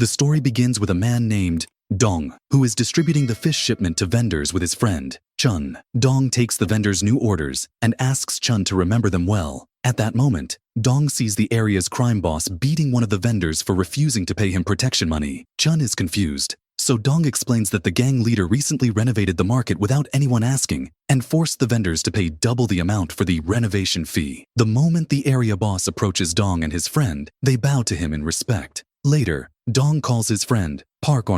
The story begins with a man named Dong, who is distributing the fish shipment to vendors with his friend, Chun. Dong takes the vendors' new orders and asks Chun to remember them well. At that moment, Dong sees the area's crime boss beating one of the vendors for refusing to pay him protection money. Chun is confused, so Dong explains that the gang leader recently renovated the market without anyone asking and forced the vendors to pay double the amount for the renovation fee. The moment the area boss approaches Dong and his friend, they bow to him in respect. Later, Dong calls his friend, Park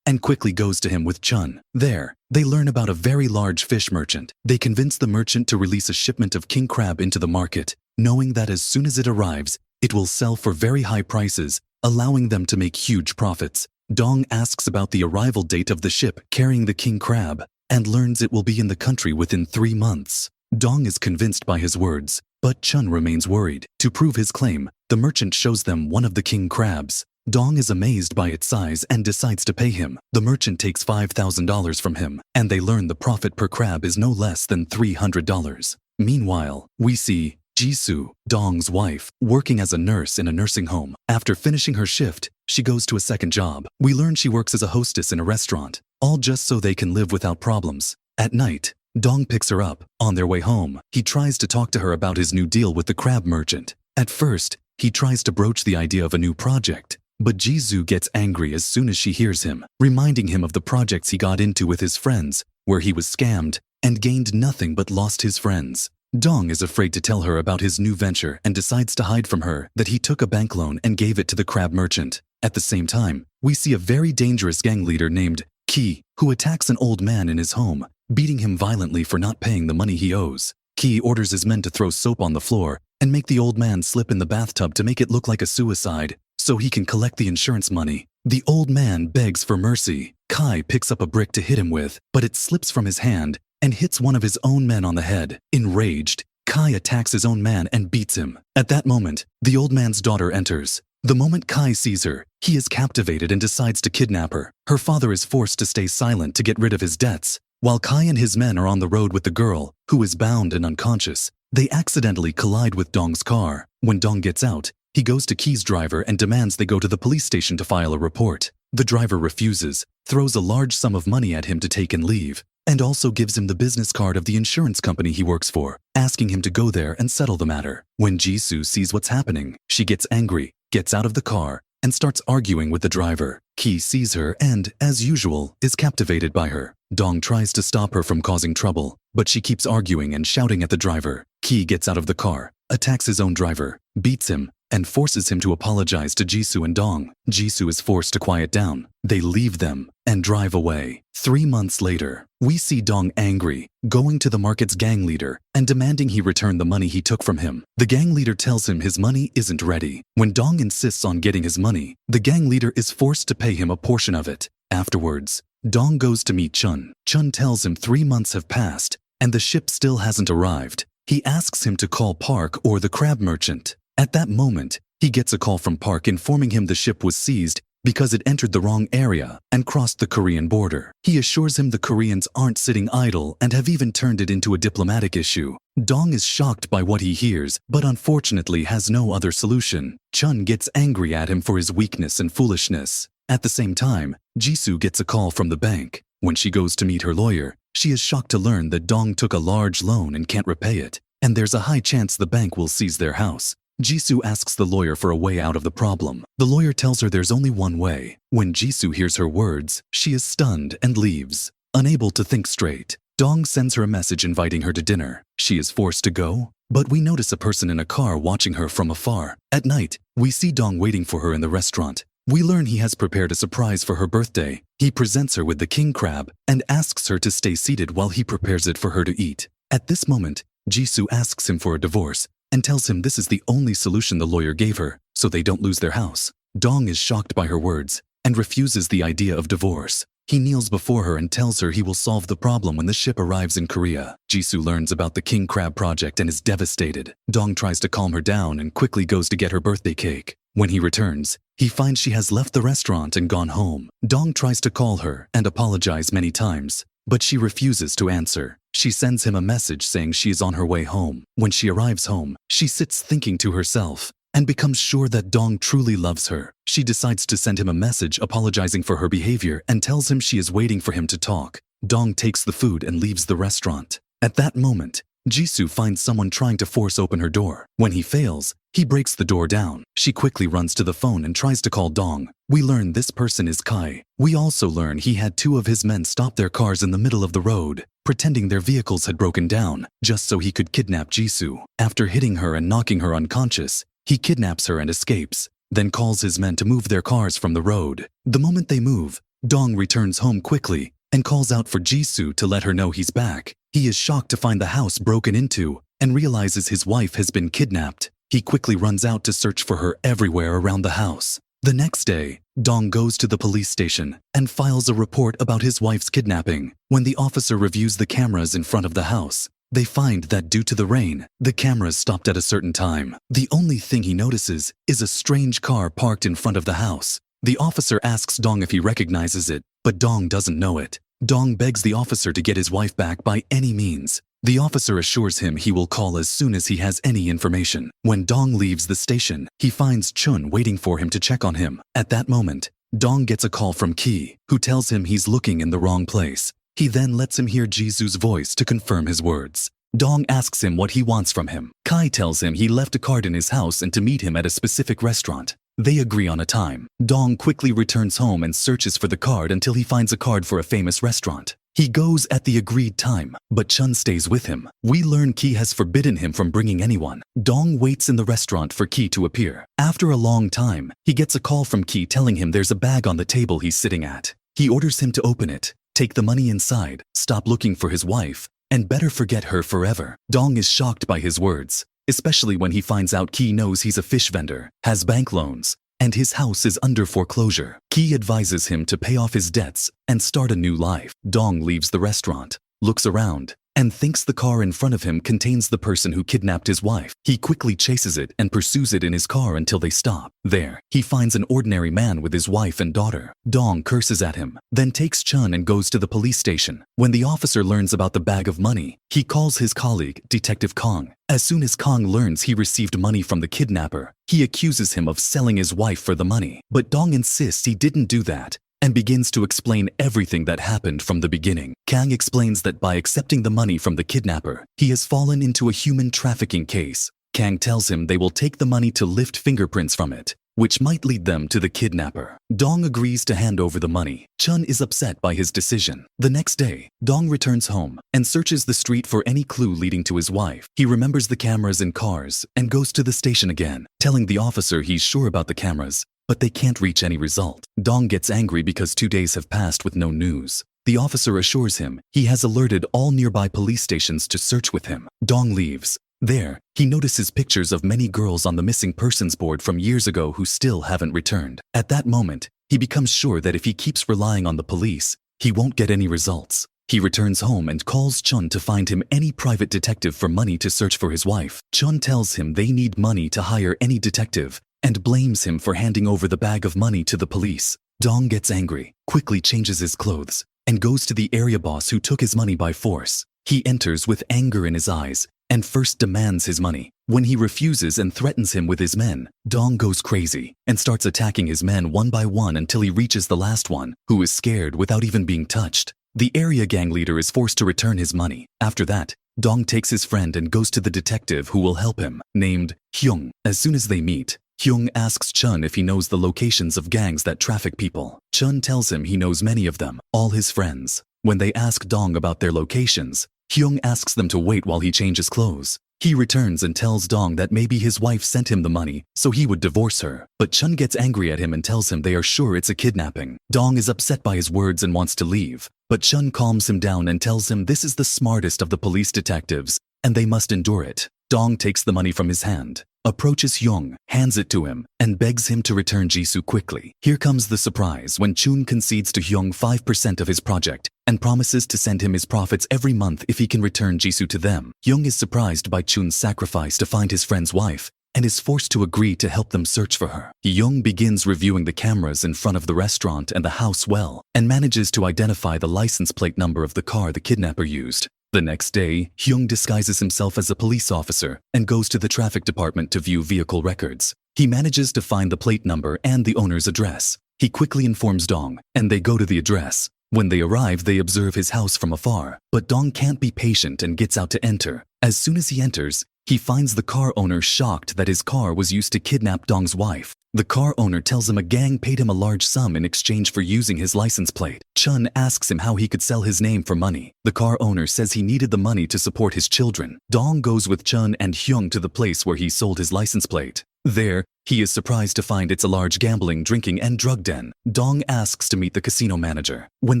and quickly goes to him with Chun. There, they learn about a very large fish merchant. They convince the merchant to release a shipment of king crab into the market, knowing that as soon as it arrives, it will sell for very high prices, allowing them to make huge profits. Dong asks about the arrival date of the ship carrying the king crab and learns it will be in the country within 3 months. Dong is convinced by his words, but Chun remains worried. To prove his claim, the merchant shows them one of the king crabs. Dong is amazed by its size and decides to pay him. The merchant takes $5,000 from him, and they learn the profit per crab is no less than $300. Meanwhile, we see Jisoo, Dong's wife, working as a nurse in a nursing home. After finishing her shift, she goes to a second job. We learn she works as a hostess in a restaurant, all just so they can live without problems. At night, Dong picks her up. On their way home, he tries to talk to her about his new deal with the crab merchant. At first, he tries to broach the idea of a new project, but Jisoo gets angry as soon as she hears him, reminding him of the projects he got into with his friends, where he was scammed and gained nothing but lost his friends. Dong is afraid to tell her about his new venture and decides to hide from her that he took a bank loan and gave it to the crab merchant. At the same time, we see a very dangerous gang leader named Ki, who attacks an old man in his home, beating him violently for not paying the money he owes. Ki orders his men to throw soap on the floor and make the old man slip in the bathtub to make it look like a suicide, so he can collect the insurance money. The old man begs for mercy. Kai picks up a brick to hit him with, but it slips from his hand and hits one of his own men on the head. Enraged, Kai attacks his own man and beats him. At that moment, the old man's daughter enters. The moment Kai sees her, he is captivated and decides to kidnap her. Her father is forced to stay silent to get rid of his debts. While Kai and his men are on the road with the girl, who is bound and unconscious, they accidentally collide with Dong's car. When Dong gets out, he goes to Ki's driver and demands they go to the police station to file a report. The driver refuses, throws a large sum of money at him to take and leave, and also gives him the business card of the insurance company he works for, asking him to go there and settle the matter. When Jisoo sees what's happening, she gets angry, gets out of the car, and starts arguing with the driver. Ki sees her and, as usual, is captivated by her. Dong tries to stop her from causing trouble, but she keeps arguing and shouting at the driver. Ki gets out of the car, attacks his own driver, beats him, and forces him to apologize to Jisoo and Dong. Jisoo is forced to quiet down. They leave them and drive away. 3 months later, we see Dong angry, going to the market's gang leader and demanding he return the money he took from him. The gang leader tells him his money isn't ready. When Dong insists on getting his money, the gang leader is forced to pay him a portion of it. Afterwards, Dong goes to meet Chun. Chun tells him 3 months have passed and the ship still hasn't arrived. He asks him to call Park or the crab merchant. At that moment, he gets a call from Park informing him the ship was seized because it entered the wrong area and crossed the Korean border. He assures him the Koreans aren't sitting idle and have even turned it into a diplomatic issue. Dong is shocked by what he hears, but unfortunately has no other solution. Chun gets angry at him for his weakness and foolishness. At the same time, Jisoo gets a call from the bank. When she goes to meet her lawyer, she is shocked to learn that Dong took a large loan and can't repay it, and there's a high chance the bank will seize their house. Jisoo asks the lawyer for a way out of the problem. The lawyer tells her there's only one way. When Jisoo hears her words, she is stunned and leaves. Unable to think straight, Dong sends her a message inviting her to dinner. She is forced to go, but we notice a person in a car watching her from afar. At night, we see Dong waiting for her in the restaurant. We learn he has prepared a surprise for her birthday. He presents her with the king crab and asks her to stay seated while he prepares it for her to eat. At this moment, Jisoo asks him for a divorce and tells him this is the only solution the lawyer gave her, so they don't lose their house. Dong is shocked by her words and refuses the idea of divorce. He kneels before her and tells her he will solve the problem when the ship arrives in Korea. Jisoo learns about the king crab project and is devastated. Dong tries to calm her down and quickly goes to get her birthday cake. When he returns, he finds she has left the restaurant and gone home. Dong tries to call her and apologize many times, but she refuses to answer. She sends him a message saying she is on her way home. When she arrives home, she sits thinking to herself and becomes sure that Dong truly loves her. She decides to send him a message apologizing for her behavior and tells him she is waiting for him to talk. Dong takes the food and leaves the restaurant. At that moment, Jisoo finds someone trying to force open her door. When he fails, he breaks the door down. She quickly runs to the phone and tries to call Dong. We learn this person is Kai. We also learn he had 2 of his men stop their cars in the middle of the road, pretending their vehicles had broken down, just so he could kidnap Jisoo. After hitting her and knocking her unconscious, he kidnaps her and escapes, then calls his men to move their cars from the road. The moment they move, Dong returns home quickly and calls out for Jisoo to let her know he's back. He is shocked to find the house broken into and realizes his wife has been kidnapped. He quickly runs out to search for her everywhere around the house. The next day, Dong goes to the police station and files a report about his wife's kidnapping. When the officer reviews the cameras in front of the house, they find that due to the rain, the cameras stopped at a certain time. The only thing he notices is a strange car parked in front of the house. The officer asks Dong if he recognizes it, but Dong doesn't know it. Dong begs the officer to get his wife back by any means. The officer assures him he will call as soon as he has any information. When Dong leaves the station, he finds Chun waiting for him to check on him. At that moment, Dong gets a call from Ki, who tells him he's looking in the wrong place. He then lets him hear Jisoo's voice to confirm his words. Dong asks him what he wants from him. Kai tells him he left a card in his house and to meet him at a specific restaurant. They agree on a time. Dong quickly returns home and searches for the card until he finds a card for a famous restaurant. He goes at the agreed time, but Chun stays with him. We learn Ki has forbidden him from bringing anyone. Dong waits in the restaurant for Ki to appear. After a long time, he gets a call from Ki telling him there's a bag on the table he's sitting at. He orders him to open it, take the money inside, stop looking for his wife, and better forget her forever. Dong is shocked by his words, especially when he finds out Ki knows he's a fish vendor, has bank loans, and his house is under foreclosure. Ki advises him to pay off his debts and start a new life. Dong leaves the restaurant, looks around, and thinks the car in front of him contains the person who kidnapped his wife. He quickly chases it and pursues it in his car until they stop. There, he finds an ordinary man with his wife and daughter. Dong curses at him, then takes Chun and goes to the police station. When the officer learns about the bag of money, he calls his colleague, Detective Kong. As soon as Kong learns he received money from the kidnapper, he accuses him of selling his wife for the money. But Dong insists he didn't do that, and begins to explain everything that happened from the beginning. Kang explains that by accepting the money from the kidnapper, he has fallen into a human trafficking case. Kang tells him they will take the money to lift fingerprints from it, which might lead them to the kidnapper. Dong agrees to hand over the money. Chun is upset by his decision. The next day, Dong returns home and searches the street for any clue leading to his wife. He remembers the cameras in cars and goes to the station again, telling the officer he's sure about the cameras, but they can't reach any result. Dong gets angry because 2 days have passed with no news. The officer assures him he has alerted all nearby police stations to search with him. Dong leaves. There, he notices pictures of many girls on the missing persons board from years ago who still haven't returned. At that moment, he becomes sure that if he keeps relying on the police, he won't get any results. He returns home and calls Chun to find him any private detective for money to search for his wife. Chun tells him they need money to hire any detective, and blames him for handing over the bag of money to the police. Dong gets angry, quickly changes his clothes, and goes to the area boss who took his money by force. He enters with anger in his eyes, and first demands his money. When he refuses and threatens him with his men, Dong goes crazy and starts attacking his men one by one until he reaches the last one, who is scared without even being touched. The area gang leader is forced to return his money. After that, Dong takes his friend and goes to the detective who will help him, named Hyung. As soon as they meet, Hyung asks Chun if he knows the locations of gangs that traffic people. Chun tells him he knows many of them, all his friends. When they ask Dong about their locations, Hyung asks them to wait while he changes clothes. He returns and tells Dong that maybe his wife sent him the money so he would divorce her. But Chun gets angry at him and tells him they are sure it's a kidnapping. Dong is upset by his words and wants to leave, but Chun calms him down and tells him this is the smartest of the police detectives and they must endure it. Dong takes the money from his hand, approaches Hyung, hands it to him, and begs him to return Jisoo quickly. Here comes the surprise when Chun concedes to Hyung 5% of his project and promises to send him his profits every month if he can return Jisoo to them. Hyung is surprised by Chun's sacrifice to find his friend's wife and is forced to agree to help them search for her. Hyung begins reviewing the cameras in front of the restaurant and the house well and manages to identify the license plate number of the car the kidnapper used. The next day, Hyung disguises himself as a police officer and goes to the traffic department to view vehicle records. He manages to find the plate number and the owner's address. He quickly informs Dong, and they go to the address. When they arrive, they observe his house from afar, but Dong can't be patient and gets out to enter. As soon as he enters, he finds the car owner shocked that his car was used to kidnap Dong's wife. The car owner tells him a gang paid him a large sum in exchange for using his license plate. Chun asks him how he could sell his name for money. The car owner says he needed the money to support his children. Dong goes with Chun and Hyung to the place where he sold his license plate. There, he is surprised to find it's a large gambling, drinking, and drug den. Dong asks to meet the casino manager. When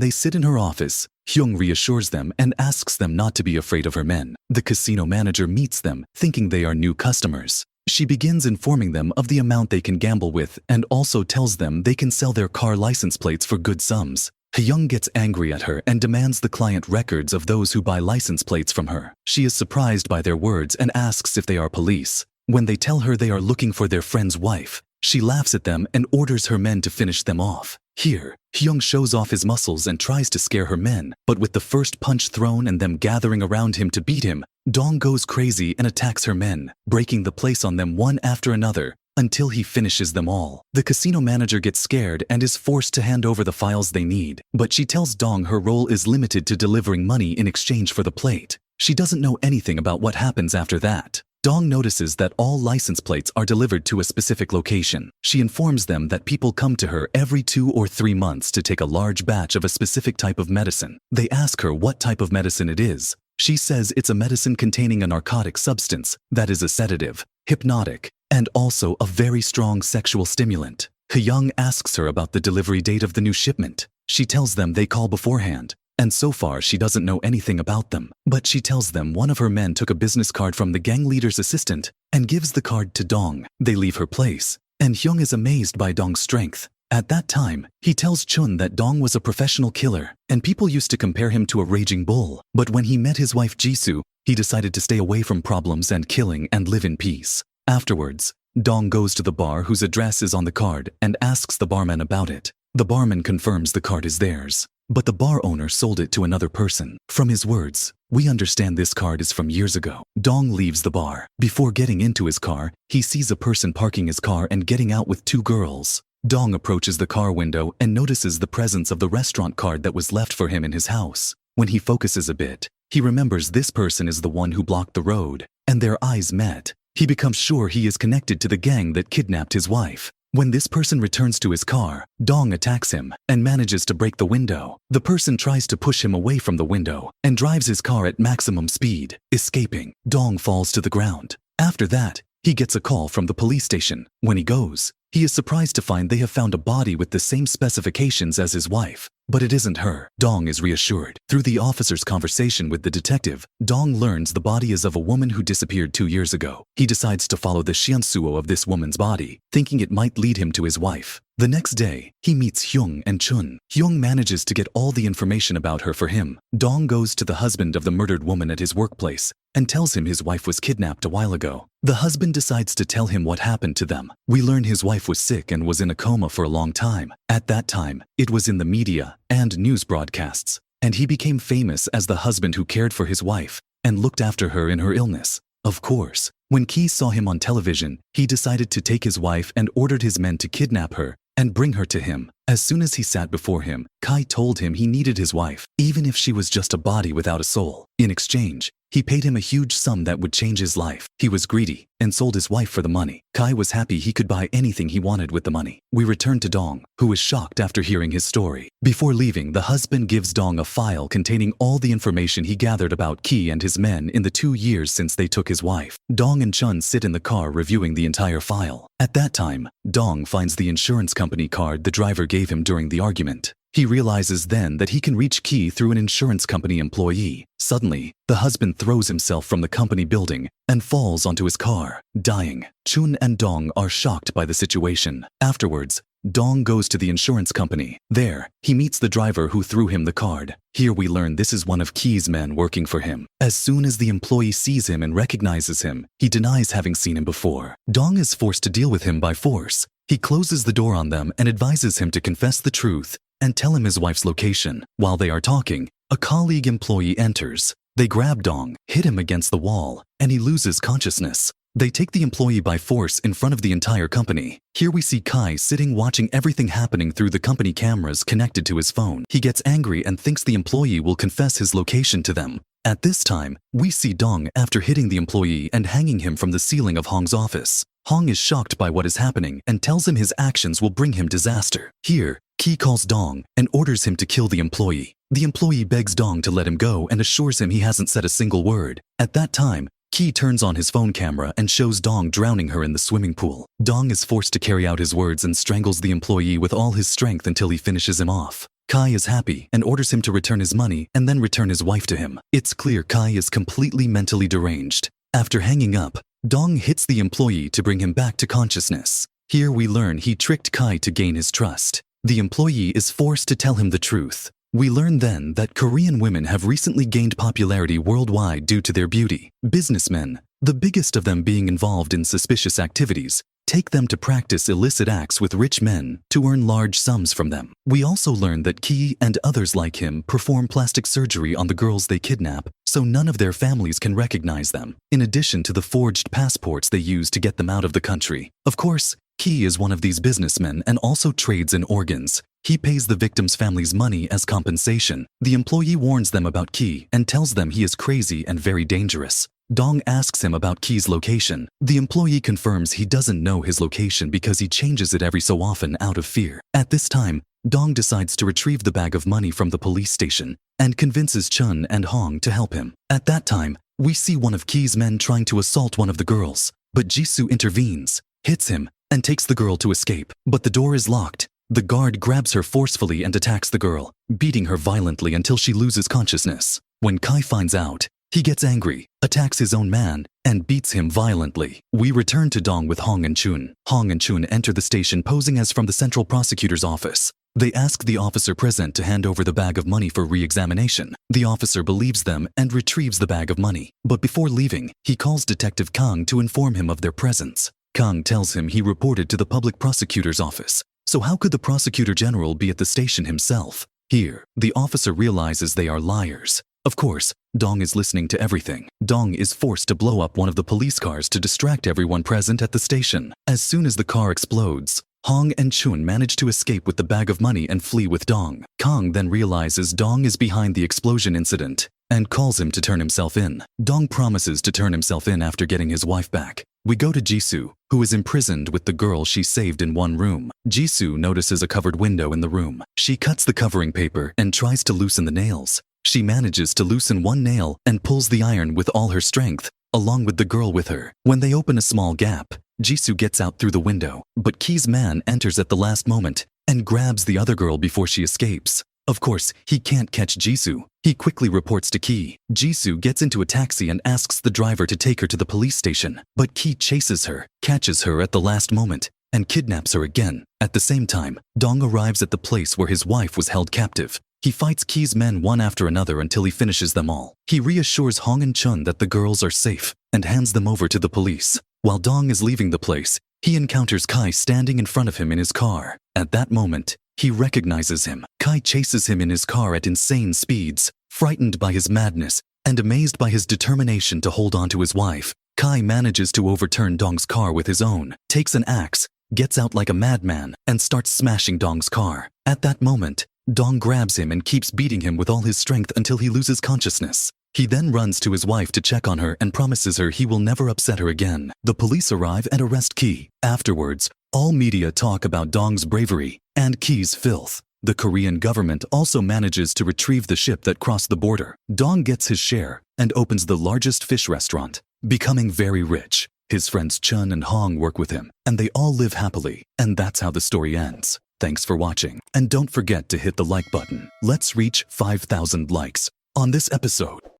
they sit in her office, Hyung reassures them and asks them not to be afraid of her men. The casino manager meets them, thinking they are new customers. She begins informing them of the amount they can gamble with and also tells them they can sell their car license plates for good sums. Hyung gets angry at her and demands the client records of those who buy license plates from her. She is surprised by their words and asks if they are police. When they tell her they are looking for their friend's wife, she laughs at them and orders her men to finish them off. Here, Hyung shows off his muscles and tries to scare her men, but with the first punch thrown and them gathering around him to beat him, Dong goes crazy and attacks her men, breaking the place on them one after another until he finishes them all. The casino manager gets scared and is forced to hand over the files they need, but she tells Dong her role is limited to delivering money in exchange for the plate. She doesn't know anything about what happens after that. Dong notices that all license plates are delivered to a specific location. She informs them that people come to her every 2 or 3 months to take a large batch of a specific type of medicine. They ask her what type of medicine it is. She says it's a medicine containing a narcotic substance that is a sedative, hypnotic, and also a very strong sexual stimulant. Hyung asks her about the delivery date of the new shipment. She tells them they call beforehand. And so far she doesn't know anything about them. But she tells them one of her men took a business card from the gang leader's assistant and gives the card to Dong. They leave her place, and Hyung is amazed by Dong's strength. At that time, he tells Chun that Dong was a professional killer, and people used to compare him to a raging bull. But when he met his wife Jisoo, he decided to stay away from problems and killing and live in peace. Afterwards, Dong goes to the bar whose address is on the card and asks the barman about it. The barman confirms the card is theirs. But the bar owner sold it to another person. From his words, we understand this card is from years ago. Dong leaves the bar. Before getting into his car, he sees a person parking his car and getting out with 2 girls. Dong approaches the car window and notices the presence of the restaurant card that was left for him in his house. When he focuses a bit, he remembers this person is the one who blocked the road, and their eyes met. He becomes sure he is connected to the gang that kidnapped his wife. When this person returns to his car, Dong attacks him and manages to break the window. The person tries to push him away from the window and drives his car at maximum speed, escaping. Dong falls to the ground. After that, he gets a call from the police station. When he goes, he is surprised to find they have found a body with the same specifications as his wife. But it isn't her. Dong is reassured. Through the officer's conversation with the detective, Dong learns the body is of a woman who disappeared 2 years ago. He decides to follow the shiansuo of this woman's body, thinking it might lead him to his wife. The next day, he meets Hyung and Chun. Hyung manages to get all the information about her for him. Dong goes to the husband of the murdered woman at his workplace and tells him his wife was kidnapped a while ago. The husband decides to tell him what happened to them. We learn his wife was sick and was in a coma for a long time. At that time, it was in the media and news broadcasts, and he became famous as the husband who cared for his wife and looked after her in her illness. Of course, when Ki saw him on television, he decided to take his wife and ordered his men to kidnap her and bring her to him. As soon as he sat before him, Kai told him he needed his wife, even if she was just a body without a soul. In exchange, he paid him a huge sum that would change his life. He was greedy and sold his wife for the money. Kai was happy he could buy anything he wanted with the money. We return to Dong, who was shocked after hearing his story. Before leaving, the husband gives Dong a file containing all the information he gathered about Ki and his men in the 2 years since they took his wife. Dong and Chun sit in the car reviewing the entire file. At that time, Dong finds the insurance company card the driver gave him during the argument. He realizes then that he can reach Ki through an insurance company employee. Suddenly, the husband throws himself from the company building and falls onto his car, dying. Chun and Dong are shocked by the situation. Afterwards, Dong goes to the insurance company. There, he meets the driver who threw him the card. Here we learn this is one of Ki's men working for him. As soon as the employee sees him and recognizes him, he denies having seen him before. Dong is forced to deal with him by force. He closes the door on them and advises him to confess the truth and tell him his wife's location. While they are talking, a colleague employee enters. They grab Dong, hit him against the wall, and he loses consciousness. They take the employee by force in front of the entire company. Here we see Kai sitting watching everything happening through the company cameras connected to his phone. He gets angry and thinks the employee will confess his location to them. At this time, we see Dong after hitting the employee and hanging him from the ceiling of Hong's office. Hong is shocked by what is happening and tells him his actions will bring him disaster. Here, Ki calls Dong and orders him to kill the employee. The employee begs Dong to let him go and assures him he hasn't said a single word. At that time, Ki turns on his phone camera and shows Dong drowning her in the swimming pool. Dong is forced to carry out his words and strangles the employee with all his strength until he finishes him off. Kai is happy and orders him to return his money and then return his wife to him. It's clear Kai is completely mentally deranged. After hanging up, Dong hits the employee to bring him back to consciousness. Here we learn he tricked Kai to gain his trust. The employee is forced to tell him the truth. We learn then that Korean women have recently gained popularity worldwide due to their beauty. Businessmen, the biggest of them being involved in suspicious activities, take them to practice illicit acts with rich men to earn large sums from them. We also learn that Ki and others like him perform plastic surgery on the girls they kidnap, so none of their families can recognize them, in addition to the forged passports they use to get them out of the country. Of course, Ki is one of these businessmen and also trades in organs. He pays the victims' families money as compensation. The employee warns them about Ki and tells them he is crazy and very dangerous. Dong asks him about Ki's location. The employee confirms he doesn't know his location because he changes it every so often out of fear. At this time, Dong decides to retrieve the bag of money from the police station and convinces Chun and Hong to help him. At that time, we see one of Ki's men trying to assault one of the girls, but Jisoo intervenes, hits him, and takes the girl to escape. But the door is locked. The guard grabs her forcefully and attacks the girl, beating her violently until she loses consciousness. When Kai finds out, he gets angry, attacks his own man, and beats him violently. We return to Dong with Hong and Chun. Hong and Chun enter the station posing as from the central prosecutor's office. They ask the officer present to hand over the bag of money for re-examination. The officer believes them and retrieves the bag of money. But before leaving, he calls Detective Kang to inform him of their presence. Kang tells him he reported to the public prosecutor's office. So how could the prosecutor general be at the station himself? Here, the officer realizes they are liars. Of course, Dong is listening to everything. Dong is forced to blow up one of the police cars to distract everyone present at the station. As soon as the car explodes, Hong and Chun manage to escape with the bag of money and flee with Dong. Kang then realizes Dong is behind the explosion incident and calls him to turn himself in. Dong promises to turn himself in after getting his wife back. We go to Jisoo, who is imprisoned with the girl she saved in one room. Jisoo notices a covered window in the room. She cuts the covering paper and tries to loosen the nails. She manages to loosen one nail and pulls the iron with all her strength, along with the girl with her. When they open a small gap, Jisoo gets out through the window, but Ki's man enters at the last moment and grabs the other girl before she escapes. Of course, he can't catch Jisoo. He quickly reports to Ki. Jisoo gets into a taxi and asks the driver to take her to the police station, but Ki chases her, catches her at the last moment, and kidnaps her again. At the same time, Dong arrives at the place where his wife was held captive. He fights Ki's men one after another until he finishes them all. He reassures Hong and Chun that the girls are safe and hands them over to the police. While Dong is leaving the place, he encounters Kai standing in front of him in his car. At that moment, he recognizes him. Kai chases him in his car at insane speeds. Frightened by his madness and amazed by his determination to hold on to his wife, Kai manages to overturn Dong's car with his own, takes an axe, gets out like a madman, and starts smashing Dong's car. At that moment, Dong grabs him and keeps beating him with all his strength until he loses consciousness. He then runs to his wife to check on her and promises her he will never upset her again. The police arrive and arrest Ki. Afterwards, all media talk about Dong's bravery and Ki's filth. The Korean government also manages to retrieve the ship that crossed the border. Dong gets his share and opens the largest fish restaurant, becoming very rich. His friends Chun and Hong work with him, and they all live happily. And that's how the story ends. Thanks for watching, and don't forget to hit the like button. Let's reach 5,000 likes on this episode.